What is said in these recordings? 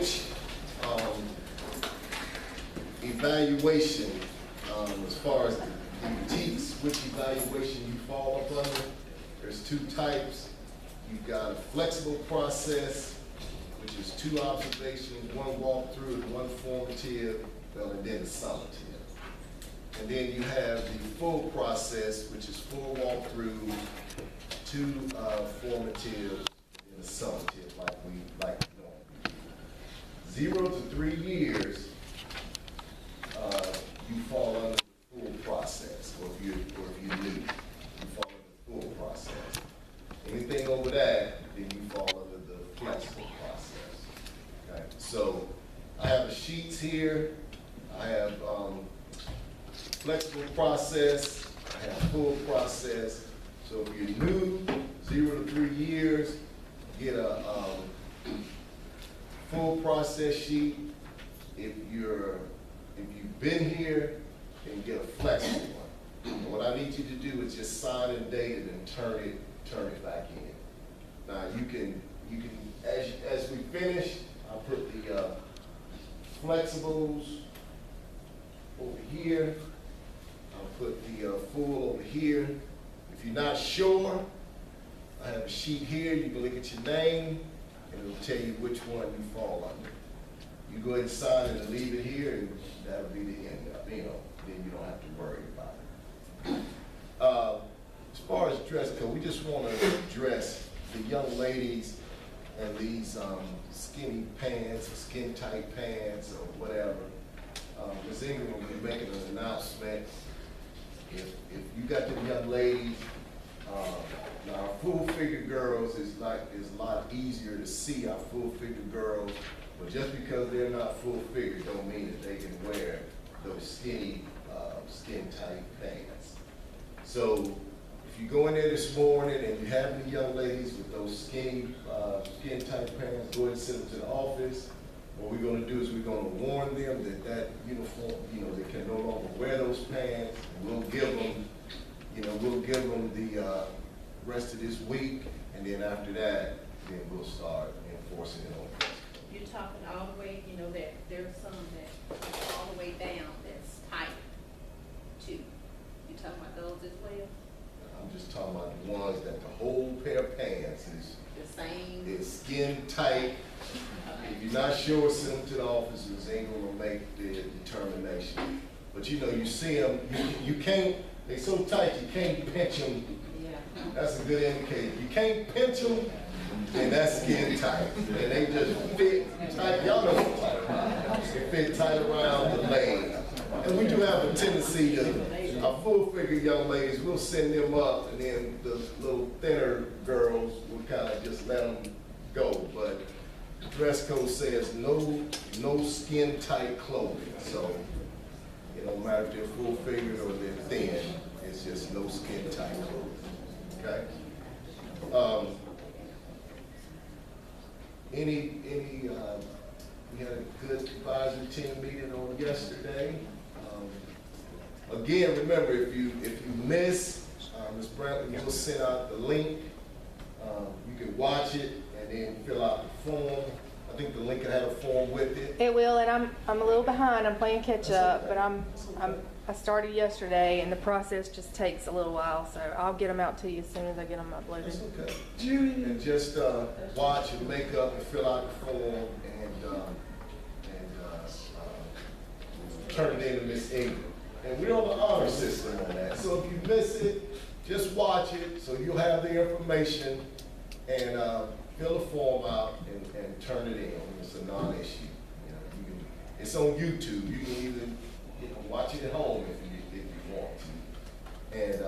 which evaluation, as far as the boutiques, which evaluation you fall up under. There's two types. You've got a flexible process, which is 2 observations, 1 walkthrough and 1 formative, well, and then a summative. And then you have the full process, which is 4 walkthrough, 2 formative, and a summative, like we like normal. 0 to 3 years, you fall under the full process, or if you're new, you fall under the full process. Anything over that, then you fall under the flexible process. Okay, so I have the sheets here. I have flexible process. I have full process. So if you're new, 0 to 3 years, get a full process sheet. If you've been here, then get a flexible one. And what I need you to do is just sign and date it and turn it back in. Now you can as we finish, I'll put the flexibles over here. I'll put the full over here. If you're not sure, I have a sheet here. You can look at your name, and it'll tell you which one you fall under. You go ahead and sign it and leave it here, and that'll be the end of it. Then you don't have to worry about it. As far as dress code, we just want to address the young ladies and these skinny pants or skin tight pants or whatever. Ms. Ingram will be making an announcement. If you got them young ladies, now our full figure girls is a lot easier to see our full figure girls, but just because they're not full figure don't mean that they can wear those skinny skin tight pants. So if you go in there this morning and you have any young ladies with those skinny skin tight pants, go ahead and send them to the office. What we're going to do is we're going to warn them that uniform, they can no longer wear those pants. And we'll give them the rest of this week, and then after that, then we'll start enforcing it on them. You're talking all the way, that there's some that all the way down that's tight too. You talking about those as well? I'm just talking about the ones that the whole pair of pants is The same? is skin tight. Okay. If you're not sure, send them to the officers. They're going to make the determination. But you see them, you can't, they're so tight you can't pinch them. Yeah. That's a good indicator. You can't pinch them, and that's skin tight. And they just fit tight. Y'all know what I'm talking about. They fit tight around the leg. And we do have a tendency to, our full figure young ladies, we'll send them up, and then the little thinner girls, we'll kind of just let them go. But the dress code says no skin tight clothing. So it don't matter if they're full figured or they're thin, it's just no skin tight clothing. Okay? We had a good advisory team meeting on yesterday. Again, remember, if you miss, Ms. Brantley will send out the link. You can watch it and then fill out the form. I think the link had a form with it. It will, and I'm a little behind. I'm playing catch up, okay. but I started yesterday, and the process just takes a little while. So I'll get them out to you as soon as I get them uploaded. That's okay. And just watch and make up and fill out the form and turn it in to Ms. Ingram. And we're on the honor system on that. So if you miss it, just watch it so you'll have the information and fill the form out and turn it in. It's a non-issue. It's on YouTube. You can even watch it at home if you want to. And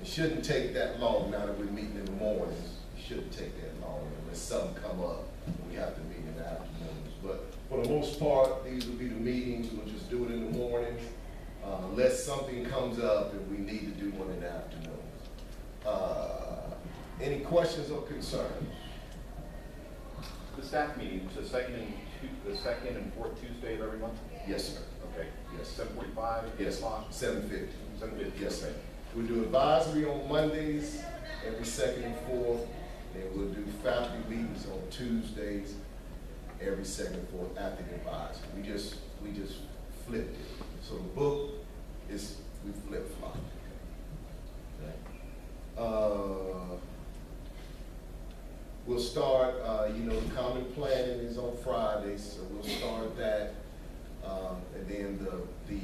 it shouldn't take that long now that we're meeting in the mornings. It shouldn't take that long unless something come up and we have to meet in the afternoons. But for the most part, these will be the meetings. We'll just do it in the mornings. Unless something comes up and we need to do one in the afternoon. Any questions or concerns? The staff meetings, the second and fourth Tuesday of every month? Yes, sir. Okay. Yes. 7:45? Yes, o'clock? 7:50. 7:50? Yes, sir. We do advisory on Mondays, every second and fourth. Then we'll do faculty meetings on Tuesdays. every second and fourth after the advisory. We just flipped it. So the book is, we flip-flopped it. Okay. We'll start, the common planning is on Fridays, so we'll start that. And then the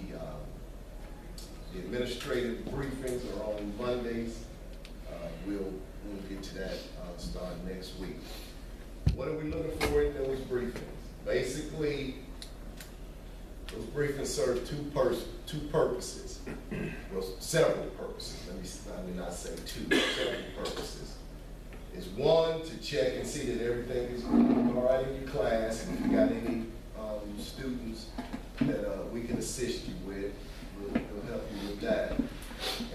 administrative briefings are on Mondays. We'll get to that starting next week. What are we looking for in those briefings? Basically, those briefings serve two purposes. Well, several purposes. Let me not say two, several purposes. Is one, to check and see that everything is all right in your class, and if you got any students that we can assist you with, we'll help you with that.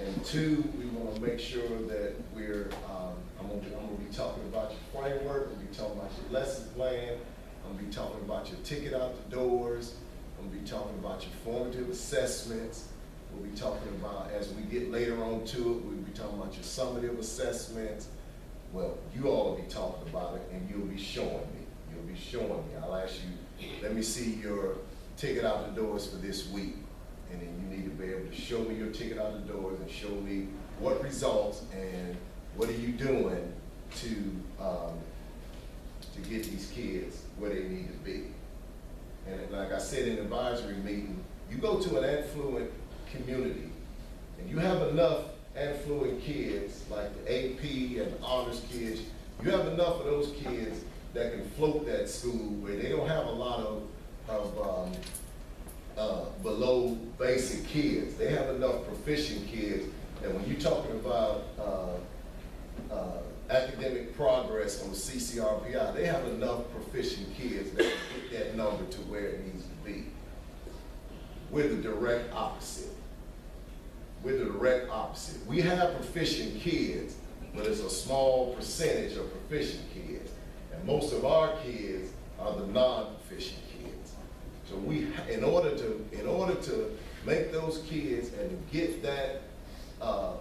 And two, we want to make sure that I'm gonna be talking about your framework, we'll be talking about your lesson plan, I'm gonna be talking about your ticket out the doors, I'm gonna be talking about your formative assessments, we'll be talking about, as we get later on to it, we'll be talking about your summative assessments. Well, you all will be talking about it, and you'll be showing me. You'll be showing me. I'll ask you, let me see your ticket out the doors for this week. And then you need to be able to show me your ticket out the doors and show me what results and what are you doing to get these kids where they need to be. And like I said in the advisory meeting, you go to an affluent community and you have enough affluent kids, like the AP and the honors kids, you have enough of those kids that can float that school where they don't have a lot of below basic kids. They have enough proficient kids, and when you're talking about academic progress on the CCRPI, they have enough proficient kids that can get that number to where it needs to be. We're the direct opposite. We're the direct opposite. We have proficient kids, but it's a small percentage of proficient kids. And most of our kids are the non-proficient kids. So we, in order to make those kids and get that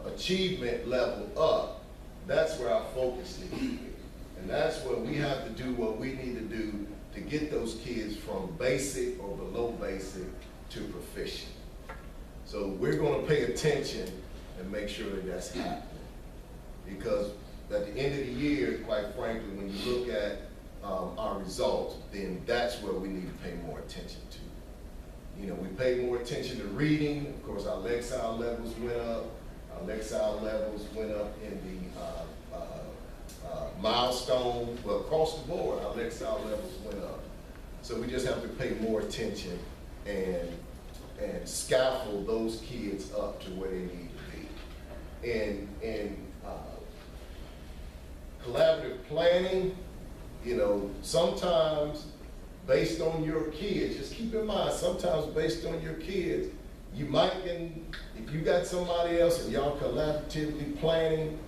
achievement level up, that's where our focus needs to be. And that's where we have to do what we need to do to get those kids from basic or below basic to proficient. So we're going to pay attention and make sure that that's happening. Because at the end of the year, quite frankly, when you look at our results, then that's where we need to pay more attention to. You know, we pay more attention to reading. Of course, our Lexile levels went up. Our Lexile levels went up in the milestone. Well, across the board, our Lexile levels went up. So we just have to pay more attention and scaffold those kids up to where they need to be. And collaborative planning, you know, sometimes based on your kids, just keep in mind, sometimes based on your kids, you might, if you got somebody else and y'all collaboratively planning,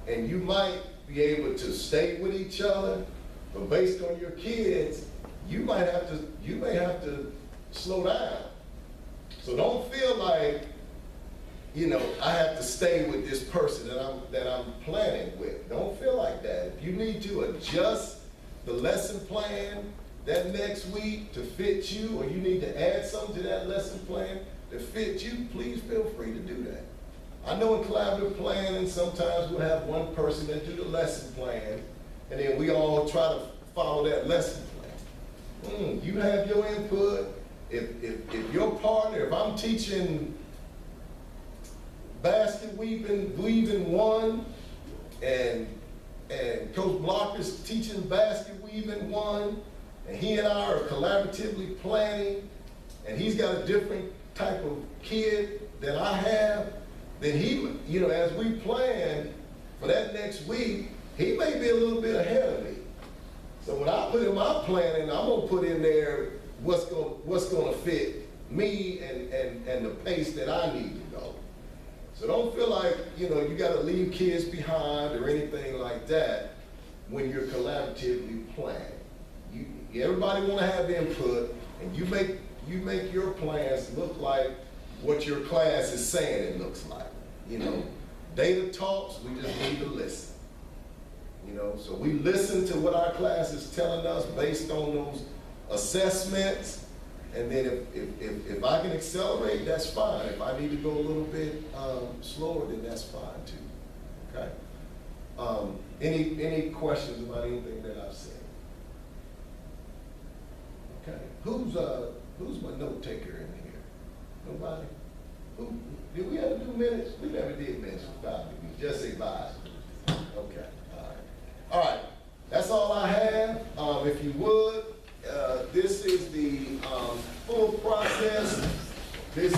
and you might be able to stay with each other, but based on your kids, you may have to slow down. So don't feel like, you know, I have to stay with this person that I'm planning with. Don't feel like that. If you need to adjust the lesson plan that next week to fit you, or you need to add something to that lesson plan to fit you, please feel free to do that. I know in collaborative planning, sometimes we'll have one person that do the lesson plan, and then we all try to follow that lesson plan. You have your input. If your partner, if I'm teaching basket weaving 1, and Coach Blocker's teaching basket weaving 1, and he and I are collaboratively planning, and he's got a different type of kid than I have, then he, you know, as we plan for that next week, he may be a little bit ahead of me. So when I put in my planning, I'm gonna put in there what's gonna fit me and the pace that I need to go. So don't feel like, you know, you gotta leave kids behind or anything like that when you're collaboratively planning. Everybody wanna have input, and you make your plans look like what your class is saying it looks like. You know, data talks, we just need to listen. You know, so we listen to what our class is telling us based on assessments, and then if I can accelerate, that's fine. If I need to go a little bit slower, then that's fine too. Okay. Any questions about anything that I've said? Okay. Who's my note taker in here? Nobody? Who did we have to do minutes? We never did minutes for 5 minutes. Just say bye. Okay. All right. That's all I have. If you would, this is the full process. This